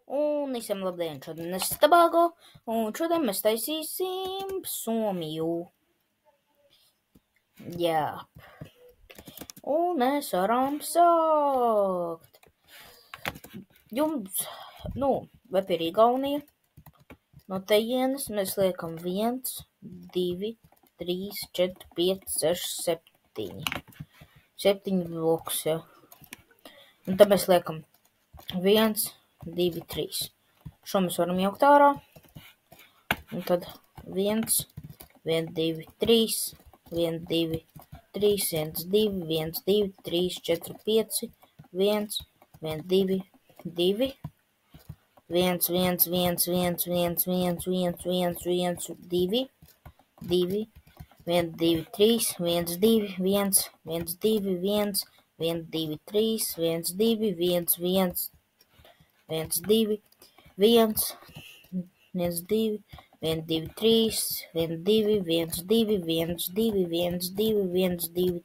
Un visiem labdien, šodien es Tabago, un šodien mēs taisīsim Somiju. Jā. Un mēs varam sākt. Jums, vai pie Igaunija? No tejienes mēs liekam 1, 2, 3, 4, 5, 6, 7. 7 blokus, jā. Un tad mēs liekam 1, 2, 3. Šo mēs varam jaukt ārā. Un tad 1, 1, 2, 3, 1, 2, 3, 1, 2, 1, 2, 3, 4, 5, 1, 1, 2, 2, 1, 1, 1, 1, 1, 1, 1, 1, 1, 2, 2, 1, 2, 3, 1, 2, 1, 1, 2, 1, 1, 2, 3, 1, 2, 1, 1, 1, 2, 1, 1, 2, 1, 2, 3, 1, 2, 1, 2, 1, 2, 1, 2, 1, 2,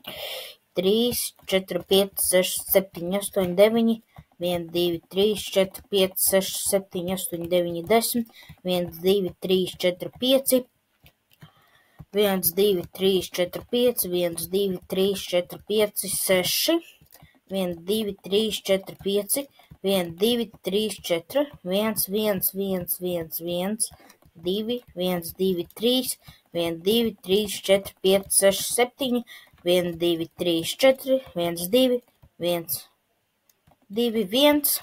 3, 4, 5, 6, 7, 8, 9, 1, 2, 3, 4, 5, 6, 7, 8, 9, 10, 1, 2, 3, 4, 5, 1, 2, 3, 4, 5, 1, 2, 3, 4, 5, 6, 1, 2, 3, 4, 5, 1, 2, 3, 4, 1, 1, 1, 1, 1, 2, 1, 2, 3, 1, 2, 3, 4, 5, 6, 7, 1, 2, 3, 4, 1, 2, 1, 2, 1,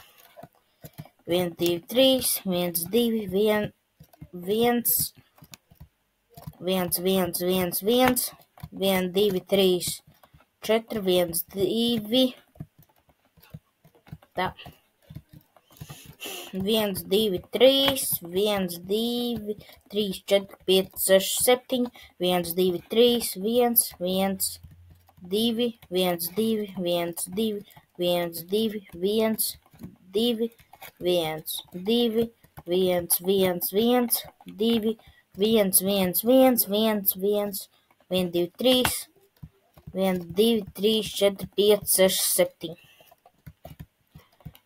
1, 2, 3, 1, 2, 1, 1, 1, 1, 1, 1, 1, 2, 3, 4, 1, 2, tā. 1, 2, 3, 1, 2, 3, 4, 5, 6, 7, 1, 2, 3, 1, 1, 2, 1, 2, 1, 2, 1, 2, 1, 2, 1, 2, 1, 1, 1, 2, 1, 1, 1, 1, 1, 1, 2, 3, 1, 2, 3, 4, 5, 6, 7.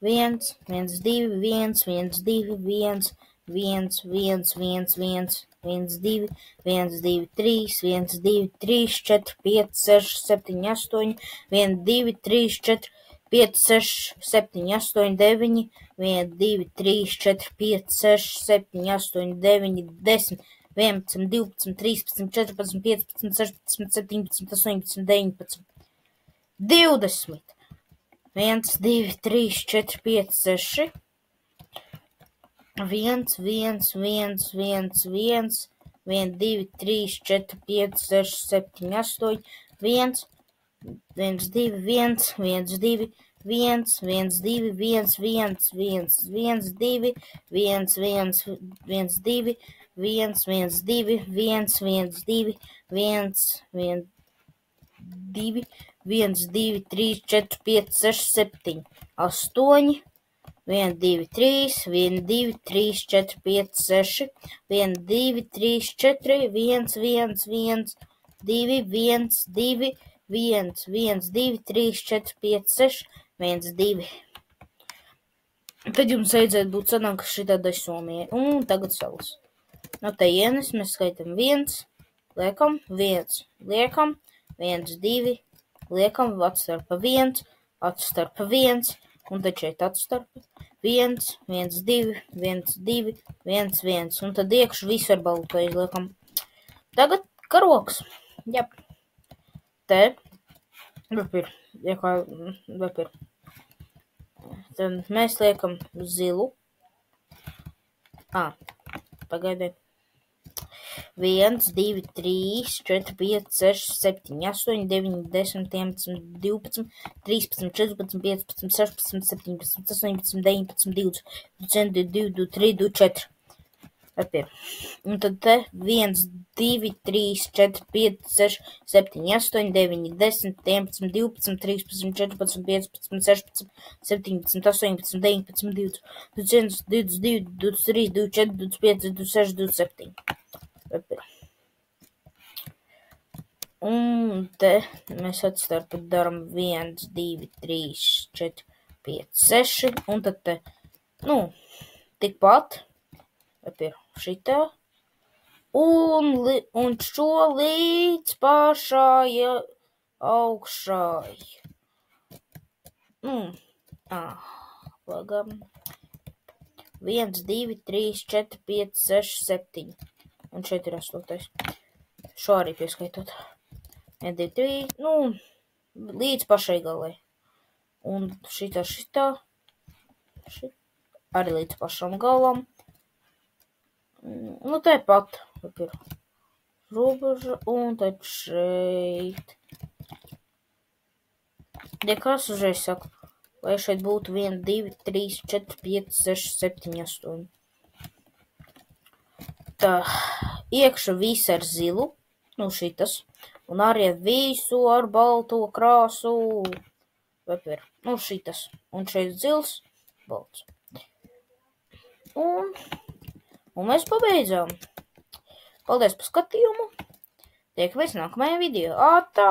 1, 1, 2, 1, 1, 2, 1, 1, 1, 1, 1, 1, 2, 1, 2, 3, 1, 2, 3, 4, 5, 6, 7, 8, 1, 2, 3, 4, 5, 6, 7, 8, 9, 1, 2, 3, 4, 5, 6, 7, 8, 9, 10, 11, 12, 13, 14, 15, 16, 17, 18, 19, 20. 1, 2, 3, 4, 5, 6, 1, 1, 1, 1, 1, 1, 2, 3, 4, 5, 6, 7, 8, 1, 1, 2, 1, 1, 2, 1, 1, 2, 1, 1, 1, 1, 2, 1, 1, 1, 2, 1, 1, 2, 1, 1, 2, 1, 1, 2, 1, 2, 3, 4, 5, 6, 7, 8, 1, 2, 3, 1, 2, 3, 4, 5, 6, 1, 2, 3, 4, 1, 1, 1, 2, 1, 2, 1, 1, 2, 3, 4, 5, 6, 1, 2. Tad jums vajadzētu būt sanāk šitādai Somijai. Un tagad savus. No tejienes mēs skaitam 1, liekam, 1, liekam, 1, 2, liekam, atstarpa 1, atstarpa 1, un tad šeit atstarpa 1, 1, 2, 1, 2, 1, 1, un tad iekšu visu ar balto izliekam. Tagad karoks. Jā. Te. Vapir. Tad mēs liekam zilu. Pagaidiet. 1, 2, 3, 4, 5, 6, 7, 8, 9, 10, 11, 12, 13, 14, 15, 16, 17, 18, 19, 20, 22, 23, 24. Un tad te 1, 2, 3, 4, 5, 6, 7, 8, 9, 10, 11, 12, 13, 14, 15, 16, 17, 18, 19, 20, 21, 22, 23, 24, 25, 26, 27. Un te mēs atstarpu daram 1, 2, 3, 4, 5, 6, un tad te, tikpat, vai pie šitā, un šo līdz pašai augšai. Pagam. 1, 2, 3, 4, 5, 6, 7. Un šeit ir 8. Šo arī pieskaitot. 1, 2, 3, līdz pašai galai. Un šitā. Arī līdz pašam galam. Tāpat. Robeža un tad šeit. Ja kas uzreiz saka, vai šeit būtu 1, 2, 3, 4, 5, 6, 7, 8. Tā, iekšā viss ar zilu, šitas, un arī visu ar balto krāsu, vai šitas, un šeit zils, balts. Un mēs pabeidzām. Paldies par skatījumu. Tiekamies nākamajā video. Atā!